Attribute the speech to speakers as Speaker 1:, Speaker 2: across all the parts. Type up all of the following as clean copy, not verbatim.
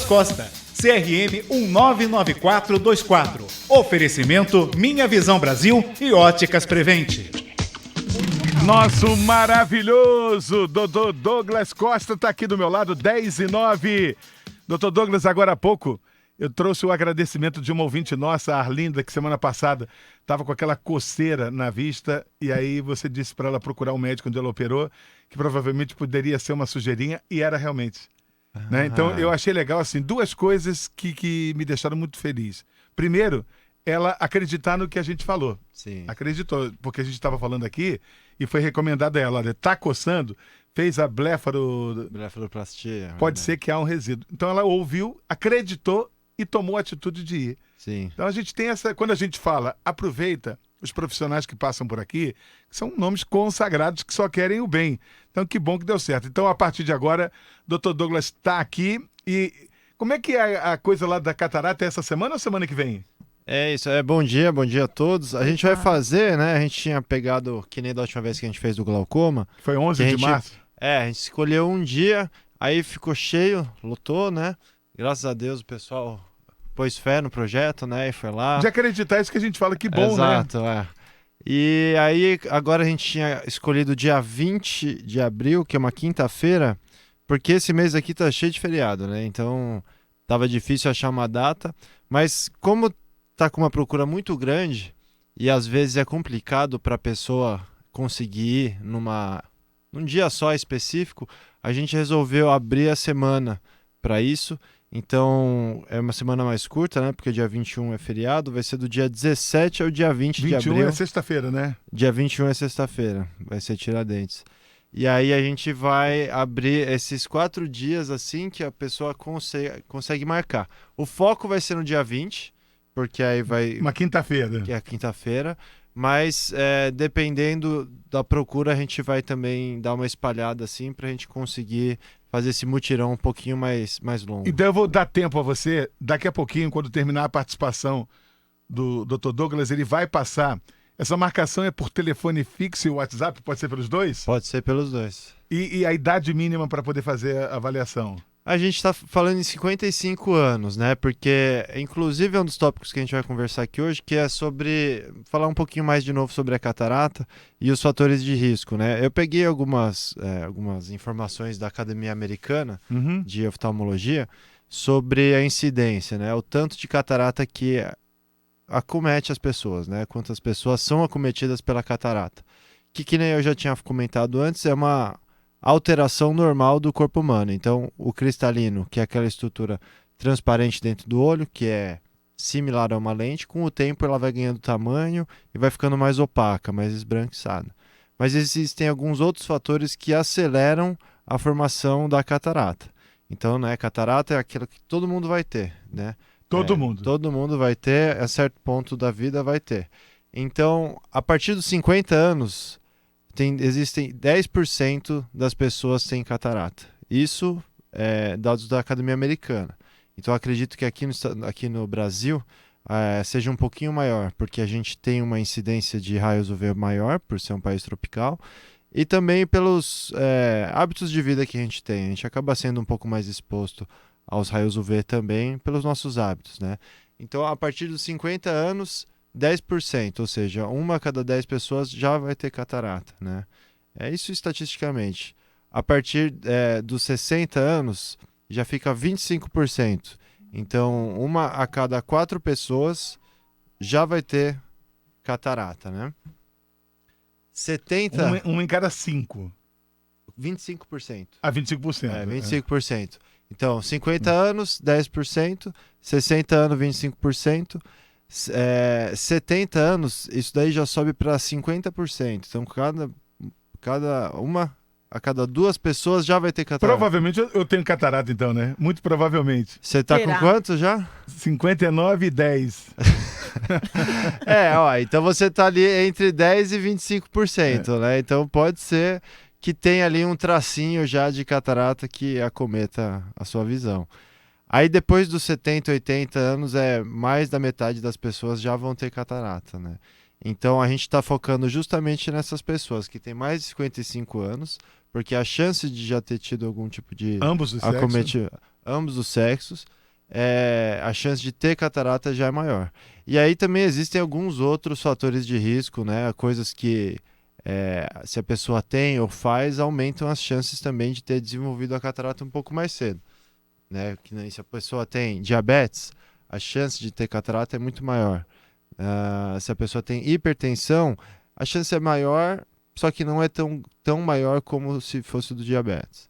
Speaker 1: Costa, CRM 199424. Oferecimento Minha Visão Brasil e Óticas Prevente.
Speaker 2: Nosso maravilhoso Dr. Douglas Costa está aqui do meu lado, 10:09. Dr. Douglas, agora há pouco eu trouxe o agradecimento de uma ouvinte nossa, a Arlinda, que semana passada estava com aquela coceira na vista e aí você disse para ela procurar um médico onde ela operou, que provavelmente poderia ser uma sujeirinha e era realmente. Né? Então eu achei legal assim, duas coisas que me deixaram muito feliz. Primeiro, ela acreditar no que a gente falou.
Speaker 3: Sim.
Speaker 2: Acreditou, porque a gente estava falando aqui e foi recomendado a ela, olha, tá coçando, fez a
Speaker 3: blefaroplastia.
Speaker 2: Pode ser que há um resíduo. Então ela ouviu, acreditou e tomou a atitude de ir.
Speaker 3: Sim.
Speaker 2: Então a gente tem essa, quando a gente fala, aproveita os profissionais que passam por aqui, que são nomes consagrados que só querem o bem. Então que bom que deu certo. Então a partir de agora, Dr. Douglas está aqui e como é que é a coisa lá da catarata essa semana ou semana que vem?
Speaker 3: É isso, bom dia a todos. A gente vai fazer, né? A gente tinha pegado, que nem da última vez que a gente fez do glaucoma.
Speaker 2: Foi 11 de março.
Speaker 3: A gente escolheu um dia, aí ficou cheio, lotou, né? Graças a Deus o pessoal pôs fé no projeto, né? E foi lá.
Speaker 2: De acreditar isso que a gente fala, que bom,
Speaker 3: Exato,
Speaker 2: né?
Speaker 3: Exato, E aí agora a gente tinha escolhido o dia 20 de abril, que é uma quinta-feira, porque esse mês aqui tá cheio de feriado, né? Então tava difícil achar uma data, mas como tá com uma procura muito grande e às vezes é complicado para a pessoa conseguir ir num dia só específico, a gente resolveu abrir a semana para isso. Então é uma semana mais curta, né? Porque dia 21 é feriado, vai ser do dia 17 ao dia 20 de abril.
Speaker 2: 21 é sexta-feira, né?
Speaker 3: Dia 21 é sexta-feira, vai ser Tiradentes. E aí a gente vai abrir esses 4 dias assim que a pessoa consegue marcar. O foco vai ser no dia 20, porque aí vai...
Speaker 2: Uma quinta-feira.
Speaker 3: Que é a quinta-feira. Mas dependendo da procura, a gente vai também dar uma espalhada assim para a gente conseguir fazer esse mutirão um pouquinho mais longo.
Speaker 2: Então eu vou dar tempo a você, daqui a pouquinho, quando terminar a participação do Dr. Douglas, ele vai passar. Essa marcação é por telefone fixo e WhatsApp? Pode ser pelos dois?
Speaker 3: Pode ser pelos dois.
Speaker 2: E a idade mínima para poder fazer a avaliação?
Speaker 3: A gente está falando em 55 anos, né? Porque, inclusive, é um dos tópicos que a gente vai conversar aqui hoje, que é sobre falar um pouquinho mais de novo sobre a catarata e os fatores de risco, né? Eu peguei algumas informações da Academia Americana de Oftalmologia sobre a incidência, né? O tanto de catarata que acomete as pessoas, né? Quantas pessoas são acometidas pela catarata. Que nem eu já tinha comentado antes, é uma alteração normal do corpo humano. Então, o cristalino, que é aquela estrutura transparente dentro do olho, que é similar a uma lente, com o tempo ela vai ganhando tamanho e vai ficando mais opaca, mais esbranquiçada. Mas existem alguns outros fatores que aceleram a formação da catarata. Então, né, catarata é aquilo que todo mundo vai ter, né?
Speaker 2: Todo mundo.
Speaker 3: Todo mundo vai ter, a certo ponto da vida vai ter. Então, a partir dos 50 anos, existem 10% das pessoas que têm catarata. Isso é dados da Academia Americana. Então, acredito que aqui no Brasil seja um pouquinho maior, porque a gente tem uma incidência de raios UV maior, por ser um país tropical, e também pelos hábitos de vida que a gente tem. A gente acaba sendo um pouco mais exposto aos raios UV também pelos nossos hábitos, né? Então, a partir dos 50 anos, 10%, ou seja, 1 a cada 10 pessoas já vai ter catarata, né? É isso estatisticamente. A partir dos 60 anos, já fica 25%. Então, 1 a cada 4 pessoas já vai ter catarata, né? 70...
Speaker 2: Um em cada 5.
Speaker 3: 25%.
Speaker 2: Ah, 25%.
Speaker 3: 25%. Então, 50 anos, 10%. 60 anos, 25%. 70 anos, isso daí já sobe para 50%. Então, a cada 2 pessoas já vai ter catarata.
Speaker 2: Provavelmente eu tenho catarata, então, né? Muito provavelmente.
Speaker 3: Você tá com quanto já?
Speaker 2: 59 e 10.
Speaker 3: Então você tá ali entre 10% e 25%, né? Então pode ser que tenha ali um tracinho já de catarata que acometa a sua visão. Aí depois dos 70, 80 anos, mais da metade das pessoas já vão ter catarata, né? Então a gente está focando justamente nessas pessoas que têm mais de 55 anos, porque a chance de já ter tido algum tipo de
Speaker 2: Ambos os
Speaker 3: acometimento, ambos os sexos, a chance de ter catarata já é maior. E aí também existem alguns outros fatores de risco, né? Coisas que se a pessoa tem ou faz, aumentam as chances também de ter desenvolvido a catarata um pouco mais cedo, né? Que nem se a pessoa tem diabetes, a chance de ter catarata é muito maior. Se a pessoa tem hipertensão, a chance é maior, só que não é tão maior como se fosse do diabetes.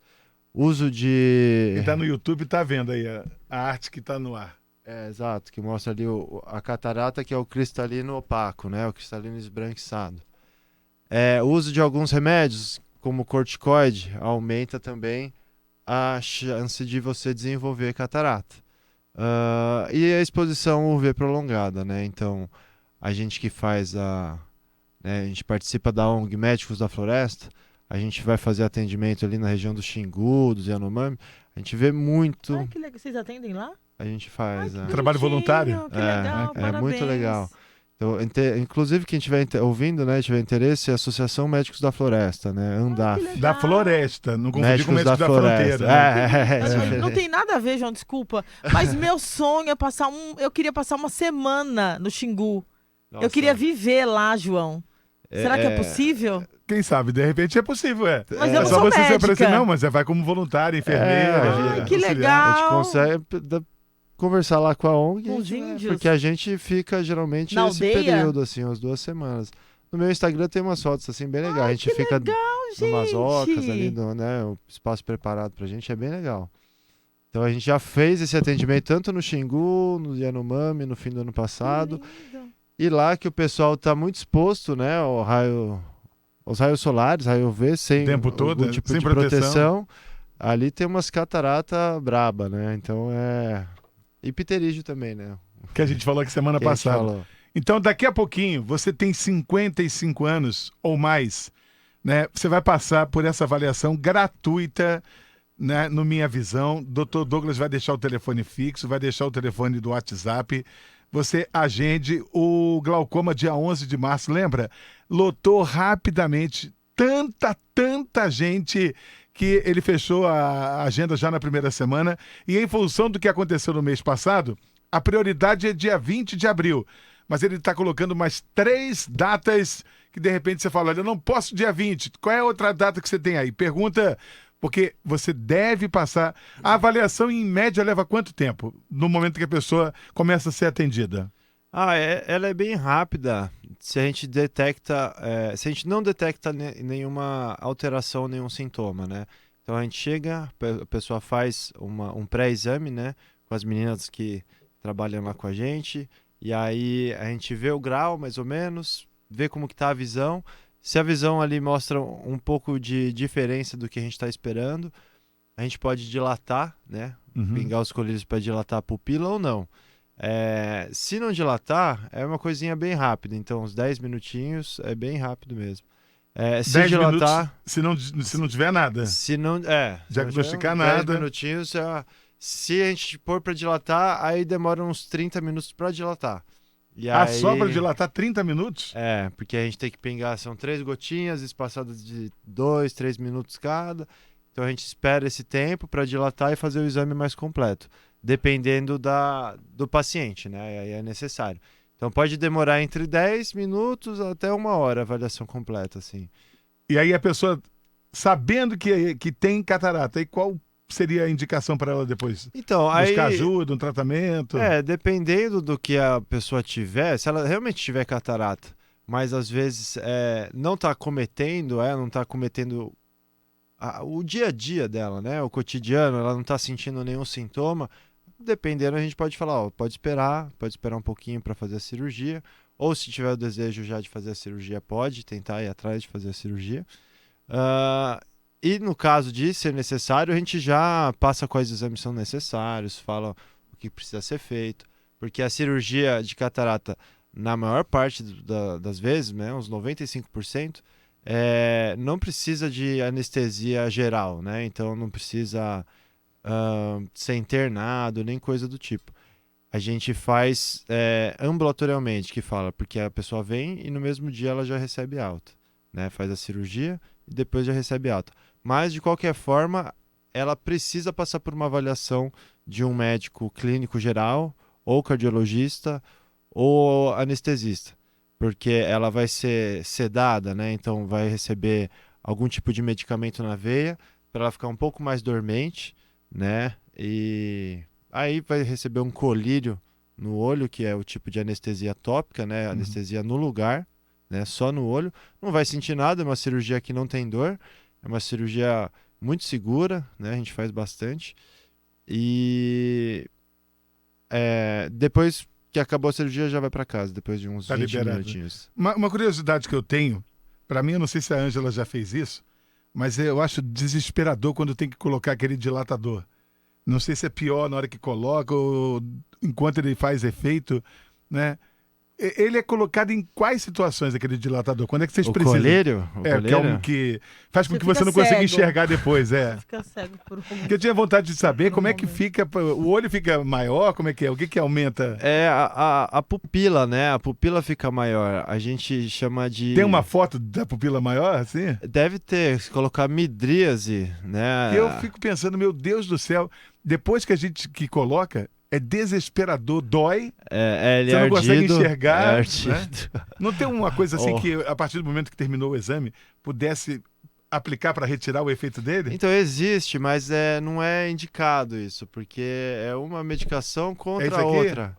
Speaker 3: Uso de...
Speaker 2: Quem tá no YouTube tá vendo aí a arte que tá no ar.
Speaker 3: Exato, que mostra ali a catarata, que é o cristalino opaco, né? O cristalino esbranquiçado. O uso de alguns remédios, como corticoide, aumenta também a chance de você desenvolver catarata. E a exposição UV prolongada, né? Então, a gente que faz né, a gente participa da ONG Médicos da Floresta, a gente vai fazer atendimento ali na região do Xingu, do Yanomami, a gente vê muito...
Speaker 4: Ai, que legal. Vocês atendem lá?
Speaker 3: A gente faz...
Speaker 4: Ai, que
Speaker 2: Trabalho voluntário?
Speaker 4: bonitinho, que legal,
Speaker 3: é muito
Speaker 4: parabéns.
Speaker 3: legal. Então, inclusive, quem estiver ouvindo, né, tiver interesse, é a Associação Médicos da Floresta, né, ANDAF.
Speaker 4: que legal.
Speaker 2: Da floresta, não confundir com médicos da fronteira. Né?
Speaker 4: Não tem nada a ver, João, desculpa. Mas meu sonho é passar eu queria passar uma semana no Xingu.
Speaker 3: Nossa,
Speaker 4: Eu queria viver lá, João. Será que é possível?
Speaker 2: Quem sabe, de repente é possível,
Speaker 4: Mas eu não
Speaker 2: só
Speaker 4: sou
Speaker 2: você se
Speaker 4: médica.
Speaker 2: aparecer, não, mas vai como voluntária, enfermeira.
Speaker 4: Ai, que
Speaker 2: auxiliar.
Speaker 4: legal.
Speaker 3: A gente consegue conversar lá com a ONG,
Speaker 4: Com os índios.
Speaker 3: porque a gente fica geralmente
Speaker 4: Na
Speaker 3: esse
Speaker 4: aldeia?
Speaker 3: período, assim, umas 2 semanas. No meu Instagram tem umas fotos assim bem legais. A gente
Speaker 4: que
Speaker 3: fica
Speaker 4: legal,
Speaker 3: numas
Speaker 4: gente.
Speaker 3: ocas ali, né, o espaço preparado pra gente, é bem legal. Então a gente já fez esse atendimento tanto no Xingu, no Yanomami, no fim do ano passado.
Speaker 4: Que lindo.
Speaker 3: E lá que o pessoal tá muito exposto, né, aos raios solares, raio UV, sem
Speaker 2: O tempo todo,
Speaker 3: algum tipo
Speaker 2: sem
Speaker 3: de
Speaker 2: proteção.
Speaker 3: Ali tem umas catarata braba, né? Então e pterígio também, né?
Speaker 2: Que a gente falou aqui semana
Speaker 3: Que a gente
Speaker 2: passada.
Speaker 3: falou.
Speaker 2: Então, daqui a pouquinho, você tem 55 anos ou mais, né? Você vai passar por essa avaliação gratuita, né, no Minha Visão. Dr. Douglas vai deixar o telefone fixo, vai deixar o telefone do WhatsApp. Você agende o glaucoma dia 11 de março. Lembra? Lotou rapidamente. Tanta gente que ele fechou a agenda já na primeira semana. E em função do que aconteceu no mês passado, a prioridade é dia 20 de abril. Mas ele está colocando mais 3 datas que de repente você fala, olha, eu não posso dia 20. Qual é a outra data que você tem aí? Pergunta, porque você deve passar. A avaliação em média leva quanto tempo no momento que a pessoa começa a ser atendida?
Speaker 3: Ela é bem rápida se a gente detecta, se a gente não detecta nenhuma alteração, nenhum sintoma, né? Então a gente chega, a pessoa faz um pré-exame, né, com as meninas que trabalham lá com a gente, e aí a gente vê o grau, mais ou menos, vê como que tá a visão. Se a visão ali mostra um pouco de diferença do que a gente está esperando, a gente pode dilatar, né? Pingar os colírios para dilatar a pupila ou não. Se não dilatar, é uma coisinha bem rápida. Então, uns 10 minutinhos é bem rápido mesmo. Se
Speaker 2: 10
Speaker 3: dilatar...
Speaker 2: minutos, se não tiver nada.
Speaker 3: Se não...
Speaker 2: Diagnosticar
Speaker 3: se não tiver
Speaker 2: nada.
Speaker 3: 10 minutinhos, se a gente pôr para dilatar, aí demora uns 30 minutos para dilatar. E aí...
Speaker 2: Só para dilatar 30 minutos?
Speaker 3: Porque a gente tem que pingar, são 3 gotinhas espaçadas de 2, 3 minutos cada. Então a gente espera esse tempo para dilatar e fazer o exame mais completo, dependendo do paciente, né? Aí é necessário. Então pode demorar entre 10 minutos até 1 hora a avaliação completa, assim.
Speaker 2: E aí a pessoa, sabendo que tem catarata, e qual seria a indicação para ela depois?
Speaker 3: Então,
Speaker 2: buscar
Speaker 3: aí...
Speaker 2: ajuda, um tratamento?
Speaker 3: Dependendo do que a pessoa tiver, se ela realmente tiver catarata, mas às vezes não está cometendo o dia a dia dela, né? O cotidiano, ela não está sentindo nenhum sintoma, dependendo a gente pode falar, pode esperar um pouquinho para fazer a cirurgia, ou se tiver o desejo já de fazer a cirurgia, pode tentar ir atrás de fazer a cirurgia. E no caso de ser necessário, a gente já passa quais exames são necessários, fala o que precisa ser feito, porque a cirurgia de catarata, na maior parte das vezes, né, uns 95%, não precisa de anestesia geral, né? Então não precisa ser internado, nem coisa do tipo. A gente faz ambulatorialmente, que fala, porque a pessoa vem e no mesmo dia ela já recebe alta, né? Faz a cirurgia e depois já recebe alta. Mas, de qualquer forma, ela precisa passar por uma avaliação de um médico clínico geral, ou cardiologista, ou anestesista, porque ela vai ser sedada, né? Então vai receber algum tipo de medicamento na veia para ela ficar um pouco mais dormente, né? E aí vai receber um colírio no olho, que é o tipo de anestesia tópica, né? Anestesia no lugar, né? Só no olho. Não vai sentir nada, é uma cirurgia que não tem dor, é uma cirurgia muito segura, né? A gente faz bastante. E depois que acabou a cirurgia já vai para casa, depois de uns 20 minutinhos.
Speaker 2: Uma curiosidade que eu tenho, para mim, eu não sei se a Ângela já fez isso, mas eu acho desesperador quando tem que colocar aquele dilatador. Não sei se é pior na hora que coloca ou enquanto ele faz efeito, né? Ele é colocado em quais situações, aquele dilatador? Quando é que vocês precisam?
Speaker 3: Colírio?
Speaker 2: Que é um que faz com que você não
Speaker 4: fica
Speaker 2: consiga
Speaker 4: cego.
Speaker 2: enxergar depois,
Speaker 4: Fica cego por um
Speaker 2: Porque eu tinha vontade de saber
Speaker 4: Por um
Speaker 2: como é que
Speaker 4: momento.
Speaker 2: fica, o olho fica maior, como é que é? O que aumenta?
Speaker 3: A pupila, né? A pupila fica maior. A gente chama de...
Speaker 2: Tem uma foto da pupila maior, assim?
Speaker 3: Deve ter, se colocar midríase, né?
Speaker 2: Eu fico pensando, meu Deus do céu, depois que a gente que coloca, é desesperador, dói,
Speaker 3: Ele
Speaker 2: você
Speaker 3: é
Speaker 2: não consegue
Speaker 3: ardido,
Speaker 2: enxergar,
Speaker 3: é
Speaker 2: né?
Speaker 3: ardido.
Speaker 2: Não tem uma coisa assim
Speaker 3: Oh.
Speaker 2: que, a partir do momento que terminou o exame, pudesse aplicar para retirar o efeito dele?
Speaker 3: Então existe, mas não é indicado isso, porque é uma medicação
Speaker 2: É isso
Speaker 3: contra a
Speaker 2: aqui?
Speaker 3: outra.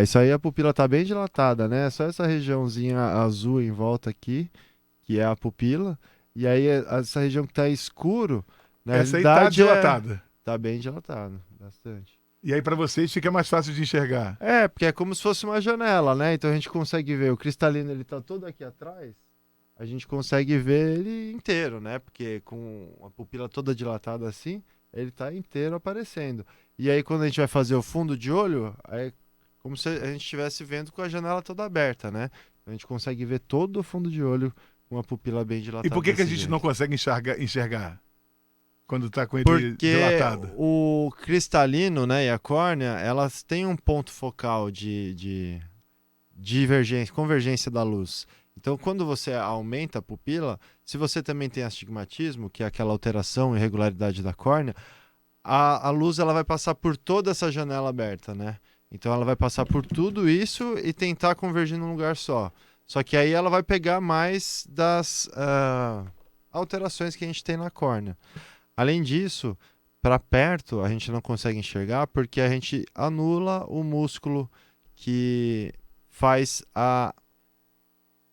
Speaker 3: Isso aí a pupila tá bem dilatada, né? Só essa regiãozinha azul em volta aqui, que é a pupila, e aí essa região que tá escuro, na
Speaker 2: Essa aí tá
Speaker 3: realidade
Speaker 2: dilatada.
Speaker 3: tá bem dilatado, bastante.
Speaker 2: E aí para vocês fica mais fácil de enxergar.
Speaker 3: Porque é como se fosse uma janela, né? Então a gente consegue ver, o cristalino ele tá todo aqui atrás, a gente consegue ver ele inteiro, né? Porque com a pupila toda dilatada assim, ele tá inteiro aparecendo. E aí quando a gente vai fazer o fundo de olho, é como se a gente estivesse vendo com a janela toda aberta, né? A gente consegue ver todo o fundo de olho com a pupila bem dilatada.
Speaker 2: E por que a
Speaker 3: desse
Speaker 2: gente
Speaker 3: jeito.
Speaker 2: não consegue enxergar quando tá com ele
Speaker 3: Porque
Speaker 2: dilatado?
Speaker 3: o cristalino, né, e a córnea, elas têm um ponto focal de divergência, convergência da luz. Então, quando você aumenta a pupila, se você também tem astigmatismo, que é aquela alteração, irregularidade da córnea, a luz ela vai passar por toda essa janela aberta, né? Então, ela vai passar por tudo isso e tentar convergir num lugar só. Só que aí ela vai pegar mais das alterações que a gente tem na córnea. Além disso, para perto a gente não consegue enxergar porque a gente anula o músculo que faz a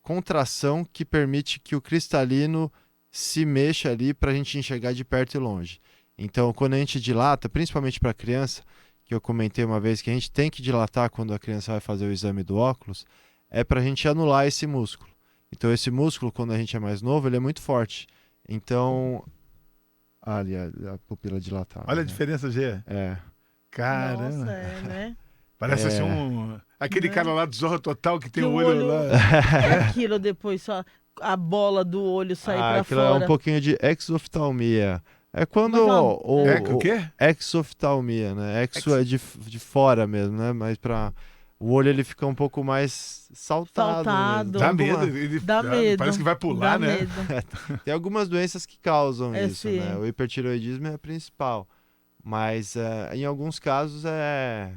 Speaker 3: contração que permite que o cristalino se mexa ali para a gente enxergar de perto e longe. Então, quando a gente dilata, principalmente para criança, que eu comentei uma vez que a gente tem que dilatar quando a criança vai fazer o exame do óculos, é para a gente anular esse músculo. Então, esse músculo, quando a gente é mais novo, ele é muito forte. Então... Ali, a pupila dilatada.
Speaker 2: Olha a
Speaker 3: né?
Speaker 2: diferença, Gê. Caramba.
Speaker 4: Nossa, né?
Speaker 2: Parece assim aquele cara lá do Zorro Total que tem
Speaker 4: Que
Speaker 2: o
Speaker 4: o
Speaker 2: olho
Speaker 4: olho-
Speaker 2: lá.
Speaker 4: É aquilo depois, só a bola do olho sair pra
Speaker 3: aquilo é
Speaker 4: fora.
Speaker 3: um pouquinho de exoftalmia. É quando
Speaker 4: Mas, ó,
Speaker 2: O quê?
Speaker 3: exoftalmia, né? Exo é de fora mesmo, né? Mas o olho ele fica um pouco mais saltado.
Speaker 4: Saltado.
Speaker 3: mesmo.
Speaker 2: Dá
Speaker 3: Tem
Speaker 2: medo.
Speaker 3: alguma-
Speaker 2: Ele
Speaker 4: Dá medo.
Speaker 2: Parece que vai pular,
Speaker 4: dá
Speaker 2: né?
Speaker 4: Medo.
Speaker 3: Tem algumas doenças que causam isso,
Speaker 4: sim.
Speaker 3: né? O hipertireoidismo é a principal. Mas em alguns casos é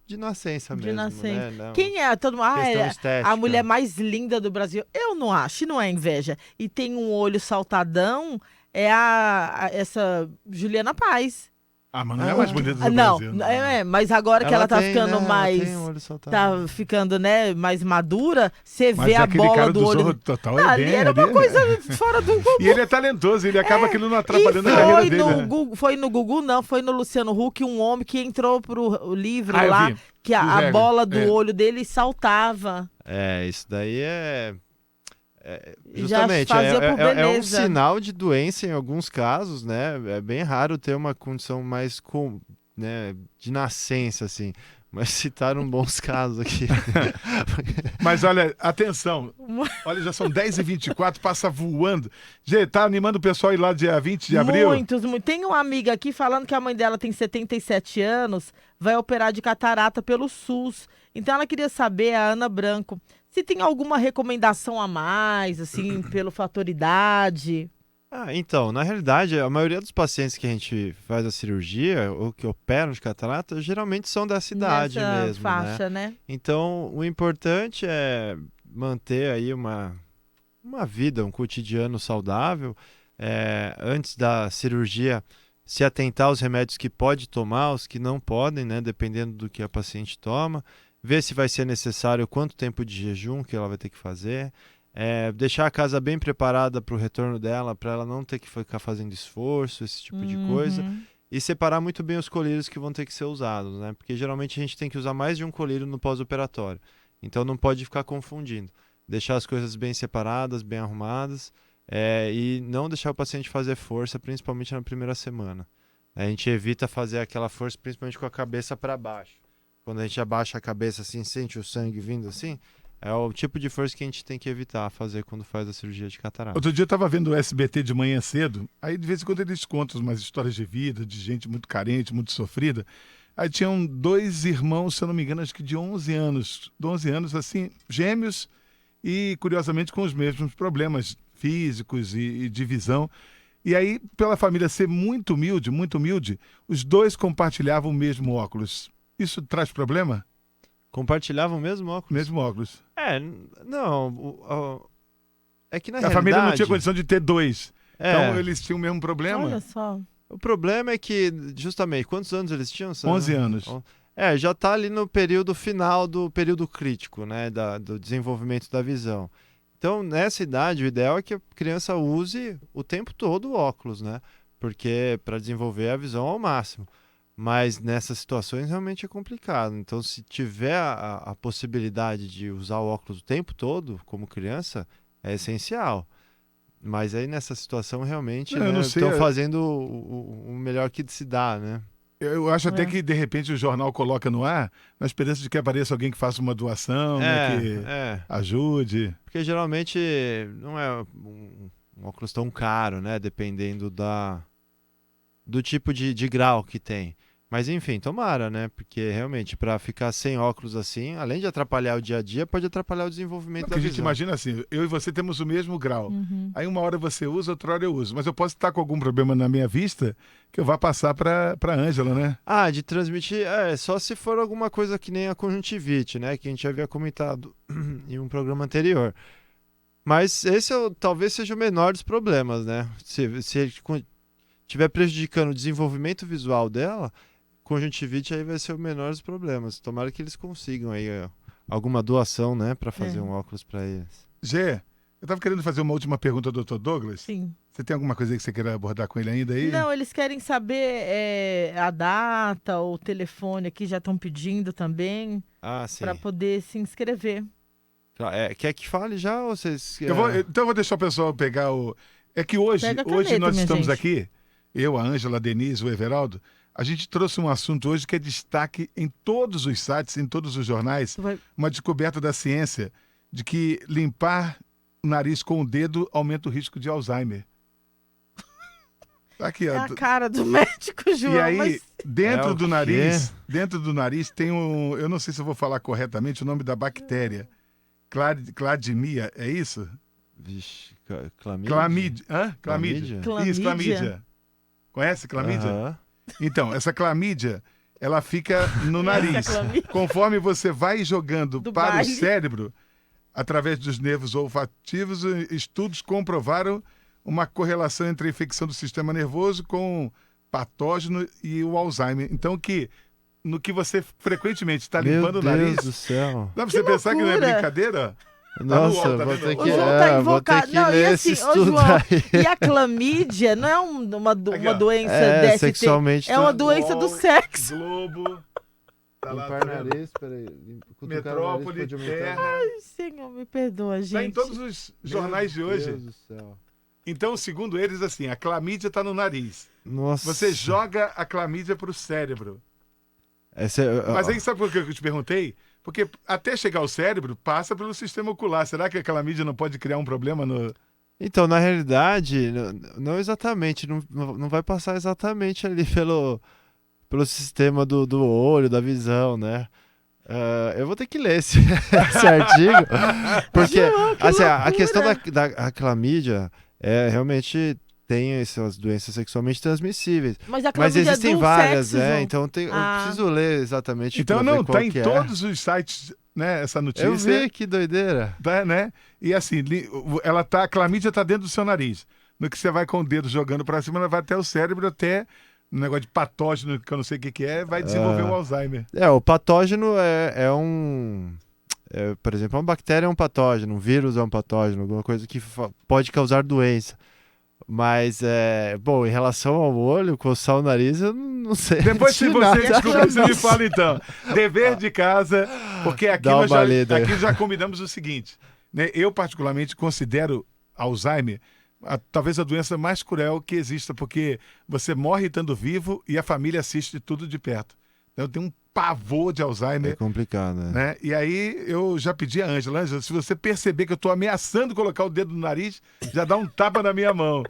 Speaker 3: de nascença
Speaker 4: De
Speaker 3: mesmo,
Speaker 4: nascença.
Speaker 3: né? Não,
Speaker 4: Quem é? Todo mundo.
Speaker 3: questão
Speaker 4: É
Speaker 3: estética.
Speaker 4: a mulher mais linda do Brasil. Eu não acho, e não é inveja. E tem um olho saltadão, é essa Juliana Paz.
Speaker 2: Ah, mas não é mais bonito do
Speaker 4: Não,
Speaker 2: Brasil.
Speaker 4: mas agora que ela tá
Speaker 3: tem,
Speaker 4: ficando
Speaker 3: né?
Speaker 4: mais.
Speaker 3: Ela tem um olho saltado.
Speaker 4: Tá ficando, né, mais madura, você
Speaker 2: Mas
Speaker 4: vê a
Speaker 2: aquele
Speaker 4: bola
Speaker 2: cara
Speaker 4: do
Speaker 2: do
Speaker 4: olho.
Speaker 2: Zorro Total
Speaker 4: Ali era uma coisa fora do Gugu.
Speaker 2: E ele é talentoso, ele acaba aquilo não atrapalhando
Speaker 4: E
Speaker 2: a carreira
Speaker 4: foi
Speaker 2: dele.
Speaker 4: no,
Speaker 2: né?
Speaker 4: Gugu, foi no Gugu, não, foi no Luciano Huck, um homem que entrou pro livro
Speaker 2: Ah, eu
Speaker 4: lá,
Speaker 2: vi.
Speaker 4: que a
Speaker 2: Fizeram.
Speaker 4: bola do
Speaker 2: É.
Speaker 4: olho dele saltava.
Speaker 3: Isso daí
Speaker 4: Já
Speaker 3: justamente,
Speaker 4: fazia por
Speaker 3: é um
Speaker 4: beleza.
Speaker 3: sinal de doença em alguns casos, né? É bem raro ter uma condição mais né, de nascença, assim. Mas citaram bons casos aqui.
Speaker 2: Mas olha, atenção. Olha, já são 10h24, passa voando. Gê, tá animando o pessoal a ir lá dia 20 de abril?
Speaker 4: Muitos. Tem uma amiga aqui falando que a mãe dela tem 77 anos, vai operar de catarata pelo SUS. Então ela queria saber, a Ana Branco, se tem alguma recomendação a mais, assim, pelo fator idade.
Speaker 3: Então, na realidade, a maioria dos pacientes que a gente faz a cirurgia ou que operam de catarata geralmente são dessa idade
Speaker 4: Nessa
Speaker 3: mesmo,
Speaker 4: faixa, né?
Speaker 3: Então, o importante é manter aí uma vida, um cotidiano saudável. Antes da cirurgia, se atentar aos remédios que pode tomar, os que não podem, né? Dependendo do que a paciente toma. Ver se vai ser necessário, quanto tempo de jejum que ela vai ter que fazer. Deixar a casa bem preparada para o retorno dela, para ela não ter que ficar fazendo esforço, esse tipo de coisa. E separar muito bem os colírios que vão ter que ser usados, né? Porque geralmente a gente tem que usar mais de um colírio no pós-operatório. Então não pode ficar confundindo. Deixar as coisas bem separadas, bem arrumadas, e não deixar o paciente fazer força, principalmente na primeira semana. A gente evita fazer aquela força, principalmente com a cabeça para baixo. Quando a gente abaixa a cabeça assim, sente o sangue vindo assim, é o tipo de força que a gente tem que evitar fazer quando faz a cirurgia de catarata.
Speaker 2: Outro dia eu estava vendo o SBT de manhã cedo, aí de vez em quando eles contam umas histórias de vida, de gente muito carente, muito sofrida. Aí tinham 2 irmãos, se eu não me engano, acho que de 11 anos, assim, gêmeos e, curiosamente, com os mesmos problemas físicos e de visão. E aí, pela família ser muito humilde, os 2 compartilhavam o mesmo óculos. Isso traz problema?
Speaker 3: Compartilhavam o mesmo óculos?
Speaker 2: Mesmo óculos.
Speaker 3: Não. É que na
Speaker 2: A
Speaker 3: realidade...
Speaker 2: família não tinha condição de ter 2.
Speaker 3: É.
Speaker 2: Então eles tinham o mesmo problema.
Speaker 4: Olha só.
Speaker 3: O problema é que, justamente, quantos anos eles tinham?
Speaker 2: 11 anos.
Speaker 3: Já está ali no período final do período crítico, né, do desenvolvimento da visão. Então, nessa idade, o ideal é que a criança use o tempo todo o óculos, né? Porque para desenvolver a visão ao máximo. Mas nessas situações realmente é complicado. Então, se tiver a possibilidade de usar o óculos o tempo todo, como criança, é essencial. Mas aí nessa situação realmente estão fazendo o melhor que se dá, né?
Speaker 2: Eu acho até que, de repente, o jornal coloca no ar na esperança de que apareça alguém que faça uma doação, né, que ajude.
Speaker 3: Porque geralmente não é um óculos tão caro, né? Dependendo do tipo de grau que tem. Mas enfim, tomara, né? Porque realmente, para ficar sem óculos assim, além de atrapalhar o dia a dia, pode atrapalhar o desenvolvimento da visão.
Speaker 2: A gente imagina assim, eu e você temos o mesmo grau. Aí uma hora você usa, outra hora eu uso. Mas eu posso estar com algum problema na minha vista que eu vá passar para Ângela, né?
Speaker 3: De transmitir, só se for alguma coisa que nem a conjuntivite, né? Que a gente havia comentado em um programa anterior. Mas esse talvez seja o menor dos problemas, né? Se estiver prejudicando o desenvolvimento visual dela, conjuntivite aí vai ser o menor dos problemas. Tomara que eles consigam aí alguma doação, né, para fazer um óculos para eles.
Speaker 2: Gê, eu estava querendo fazer uma última pergunta ao Dr. Douglas.
Speaker 4: Sim.
Speaker 2: Você tem alguma coisa aí que você queira abordar com ele ainda aí?
Speaker 4: Não, eles querem saber a data, o telefone aqui, já estão pedindo também,
Speaker 3: Sim.
Speaker 4: para poder se inscrever.
Speaker 3: Quer que fale já ou vocês...
Speaker 2: Então eu vou deixar o pessoal pegar o... É que hoje nós estamos aqui, eu, a Ângela, a Denise, o Everaldo, a gente trouxe um assunto hoje que é destaque em todos os sites, em todos os jornais, uma descoberta da ciência de que limpar o nariz com o dedo aumenta o risco de Alzheimer. Aqui,
Speaker 4: É a cara do médico, João.
Speaker 2: E aí,
Speaker 4: mas...
Speaker 2: dentro do nariz tem eu não sei se eu vou falar corretamente o nome da bactéria. Cladmia, é isso?
Speaker 3: Vixe, clamídia?
Speaker 2: Clamídia. Hã? Clamídia. Isso, clamídia. Conhece clamídia?
Speaker 3: Uhum.
Speaker 2: Então, essa clamídia, ela fica no nariz. Conforme você vai jogando para o cérebro, através dos nervos olfativos, estudos comprovaram uma correlação entre a infecção do sistema nervoso com patógeno e o Alzheimer. Então, no que você frequentemente está limpando o nariz...
Speaker 3: Meu Deus do céu.
Speaker 2: Dá pra você pensar que não é brincadeira?
Speaker 3: Nossa,
Speaker 2: tá
Speaker 3: vou
Speaker 2: vendo?
Speaker 3: ter que,
Speaker 4: O João tá invocado.
Speaker 3: vou ter que ler esse estudo
Speaker 4: João,
Speaker 3: aí.
Speaker 4: e a clamídia não é uma doença DST,
Speaker 3: sexualmente...
Speaker 4: é uma doença do sexo.
Speaker 2: Globo... Tá lá,
Speaker 3: limpar
Speaker 2: tá vendo?
Speaker 3: nariz, peraí.
Speaker 2: Metrópole, Terra...
Speaker 4: Ai, Senhor, me perdoa, gente.
Speaker 2: Tá em todos os jornais de hoje.
Speaker 3: Meu Deus do céu.
Speaker 2: Então, segundo eles, assim, a clamídia tá no nariz.
Speaker 3: Nossa.
Speaker 2: Você joga a clamídia pro cérebro. Mas aí sabe por que eu te perguntei? Porque até chegar ao cérebro, passa pelo sistema ocular. Será que a clamídia não pode criar um problema no...
Speaker 3: Então, na realidade, não exatamente. Não vai passar exatamente ali pelo sistema do olho, da visão, né? Eu vou ter que ler esse artigo. Porque assim, a questão da clamídia é realmente tem essas doenças sexualmente transmissíveis.
Speaker 4: Mas a
Speaker 3: Mas
Speaker 4: clamídia
Speaker 3: existem
Speaker 4: do
Speaker 3: várias,
Speaker 4: sexo, João.
Speaker 3: então eu preciso ler exatamente
Speaker 2: Então
Speaker 3: pra ver
Speaker 2: não,
Speaker 3: qual
Speaker 2: tá em
Speaker 3: que é.
Speaker 2: todos os sites, né, essa notícia.
Speaker 3: Eu vi, que doideira.
Speaker 2: Tá, né? E assim, a clamídia tá dentro do seu nariz. No que você vai com o dedo jogando pra cima, ela vai até o cérebro, até um negócio de patógeno, que eu não sei o que é, vai desenvolver o Alzheimer.
Speaker 3: O patógeno por exemplo, uma bactéria é um patógeno, um vírus é um patógeno, alguma coisa que pode causar doença. Mas, em relação ao olho, coçar o nariz, eu não sei.
Speaker 2: Depois, se
Speaker 3: de
Speaker 2: você
Speaker 3: nada.
Speaker 2: descobrir, você me fala então. Dever de casa, porque aqui
Speaker 3: Dá
Speaker 2: nós
Speaker 3: uma lida.
Speaker 2: aqui já combinamos o seguinte, né? Eu, particularmente, considero Alzheimer talvez a doença mais cruel que exista, porque você morre estando vivo e a família assiste tudo de perto. Então, eu tenho um pavor de Alzheimer.
Speaker 3: É complicado,
Speaker 2: né? E aí eu já pedi a Ângela, se você perceber que eu estou ameaçando colocar o dedo no nariz, já dá um tapa na minha mão,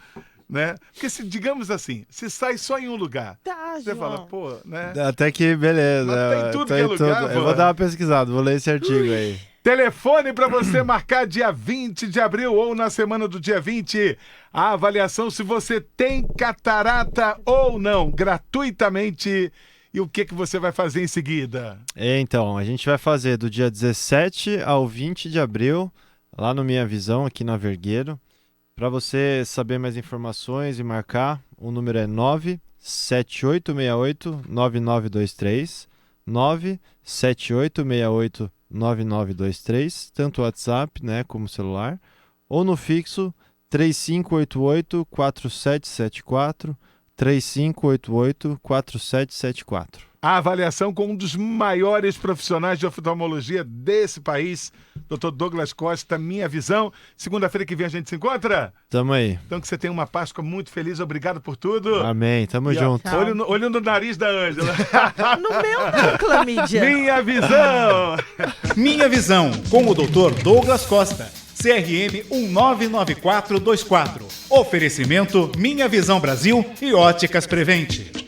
Speaker 2: né? Porque digamos assim, se sai só em um lugar, você
Speaker 4: João.
Speaker 2: fala, pô, né?
Speaker 3: Até que beleza.
Speaker 2: Mas tá em tudo que é lugar,
Speaker 3: Eu
Speaker 2: pô.
Speaker 3: vou dar uma pesquisada, vou ler esse artigo aí.
Speaker 2: Telefone para você marcar dia 20 de abril ou na semana do dia 20. A avaliação se você tem catarata ou não, gratuitamente. E o que você vai fazer em seguida?
Speaker 3: Então, a gente vai fazer do dia 17 ao 20 de abril, lá no Minha Visão, aqui na Vergueiro. Para você saber mais informações e marcar, o número é 97868-9923, 97868-9923, tanto o WhatsApp, né, como celular, ou no fixo 3588-4774, 3588-4774.
Speaker 2: A avaliação com um dos maiores profissionais de oftalmologia desse país, Dr. Douglas Costa, Minha Visão. Segunda-feira que vem a gente se encontra?
Speaker 3: Tamo aí.
Speaker 2: Então que você tenha uma Páscoa muito feliz. Obrigado por tudo.
Speaker 3: Amém. Tamo
Speaker 2: E,
Speaker 3: junto.
Speaker 2: olho no nariz da Ângela.
Speaker 4: No meu não, clamídia.
Speaker 2: Minha Visão.
Speaker 1: Minha Visão, com o Dr. Douglas Costa. CRM 199424. Oferecimento Minha Visão Brasil e Óticas Prevente.